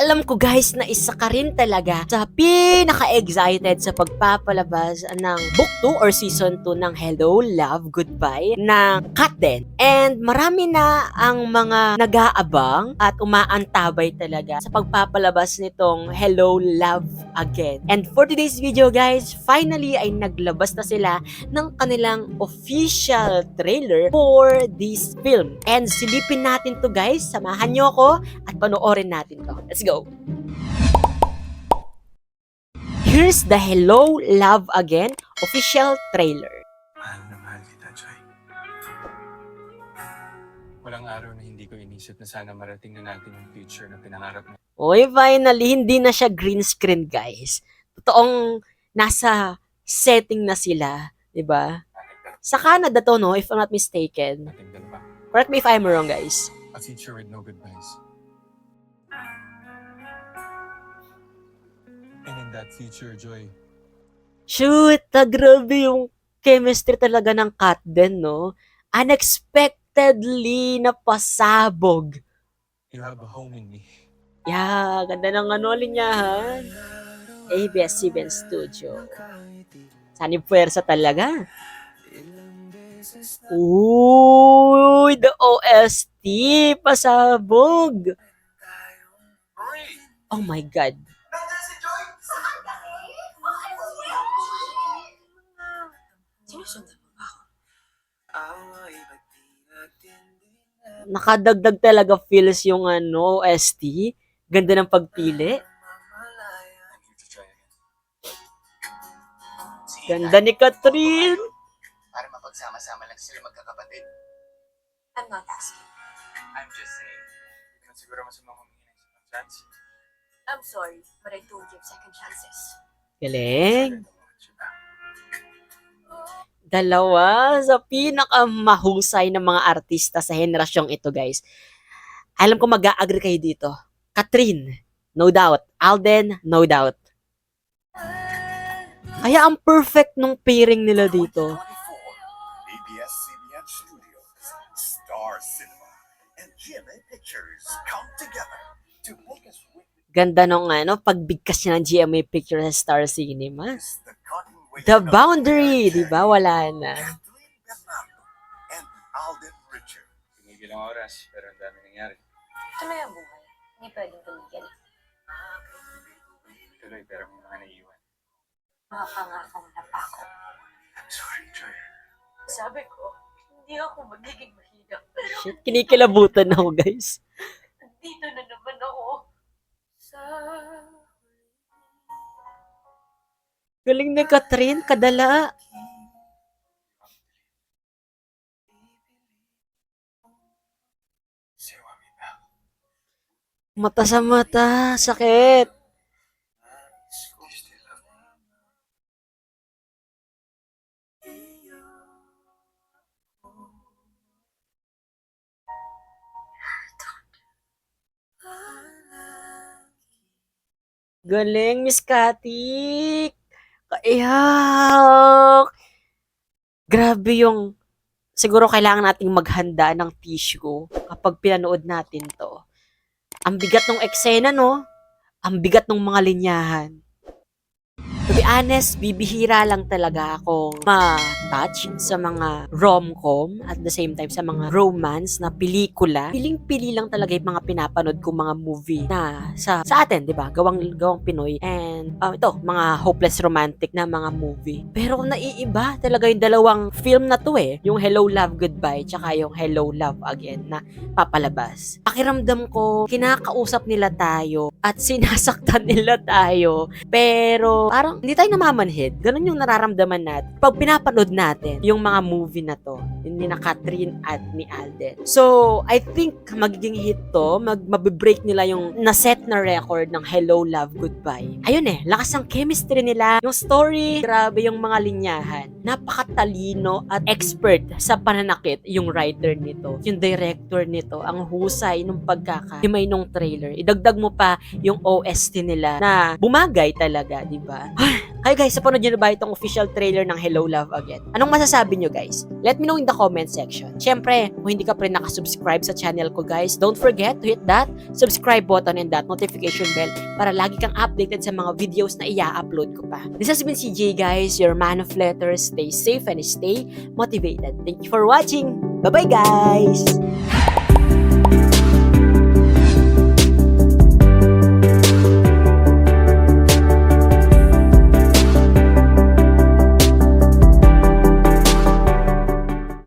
Alam ko guys na isa ka rin talaga sa pinaka-excited sa pagpapalabas ng Book 2 or Season 2 ng Hello, Love, Goodbye ng Katden. And marami na ang mga nag-aabang at umaantabay talaga sa pagpapalabas nitong Hello, Love Again. And for today's video guys, finally ay naglabas na sila ng kanilang official trailer for this film. And silipin natin to guys, samahan nyo ako at panoorin natin to. Let's go! Here's the Hello, Love Again official trailer. Mahal na mahal kita, Joy. Walang araw na hindi ko inisip na sana marating na natin yung future na pinangarap mo. Oy, finally, hindi na siya green screen, guys. Totoong nasa setting na sila, di ba? Sa Canada to, no? If I'm not mistaken. Ating dalawa. Correct me if I'm wrong, guys. A future with no goodbyes. And in that future, Joy, Shoot! Grabe yung chemistry talaga ng Katden, no? Unexpectedly napasabog. you have a home in me. Yeah, ganda ng linyahan. ABS-CBN Studio. Saan yung puwersa talaga? Uy, the OST, pasabog. Oh my God. Nakadagdag talaga feels yung OST. Ganda ng pagpili. Ganda ni Catherine. Para mapagsama-sama lang sila magkakapatid. I'm not asking. I'm just saying. Hindi naman siguro masama humingi ng isang chance. I'm sorry, but I don't give second chances. Galing. Dalawa sa pinakamahusay ng mga artista sa henerasyong ito, guys. Alam ko mag-a-agree kayo dito. Catherine, no doubt. Alden, no doubt. Kaya ang perfect nung pairing nila dito. ABS-CBN Studios, Star Cinema, and GMA Pictures come together to make us witness Ganda nung pagbigkas niya ng GMA Pictures sa Star Cinema. the cutting weight The of boundary, di ba? Wala na. Catherine Bernardo and Alden Richard. Tumigil ang oras, pero ang dami nangyari. Tuloy ang buhay. Hindi pwedeng tumigil. Tuloy, pero may mga naiiwan. Mga pangakong napako. I'm sorry, Joy. Sabi ko, hindi ako magiging mahina. Pero Shit, kinikilabutan ako, guys. dito na naman ako. Sa... Galing ni Catherine, kadala. Say what me back. Mata sa mata, sakit. You still love me. Galing, Miss Katik. Kaiyak. Grabe yung, siguro kailangan nating maghanda ng tissue kapag pinanood natin to. Ang bigat ng eksena, no? Ang bigat ng mga linyahan. To be honest, bibihira lang talaga ako ma-touch sa mga rom-com at the same time sa mga romance na pelikula. Piling-pili lang talaga yung mga pinapanood kong mga movie na sa atin, di ba? Gawang Pinoy. And ito, mga hopeless romantic na mga movie. Pero naiiba talaga yung dalawang film na to eh. Yung Hello, Love, Goodbye tsaka yung Hello, Love Again na papalabas. Pakiramdam ko, kinakausap nila tayo at sinasaktan nila tayo. Pero parang hindi tayo namamanhid. Ganun yung nararamdaman natin. Pag pinapanood natin yung mga movie na to, ni na Catherine at ni Alden. So, I think magiging hit to. Mabibreak nila yung naset na record ng Hello, Love, Goodbye. Ayun eh, lakas ng chemistry nila. Yung story, grabe yung mga linyahan. Napakatalino at expert sa pananakit yung writer nito. Yung director nito, ang husay ng pagkakahimay nung trailer. Idagdag mo pa yung OST nila na bumagay talaga, di ba? Kayo guys, napanood nyo na ba itong official trailer ng Hello Love Again? Anong masasabi nyo guys? Let me know in the comment section. Siyempre, kung hindi ka pa rin nakasubscribe sa channel ko guys, don't forget to hit that subscribe button and that notification bell para lagi kang updated sa mga videos na i-upload ko pa. This has been CJ guys, your man of letters. Stay safe and stay motivated. Thank you for watching. Bye-bye guys!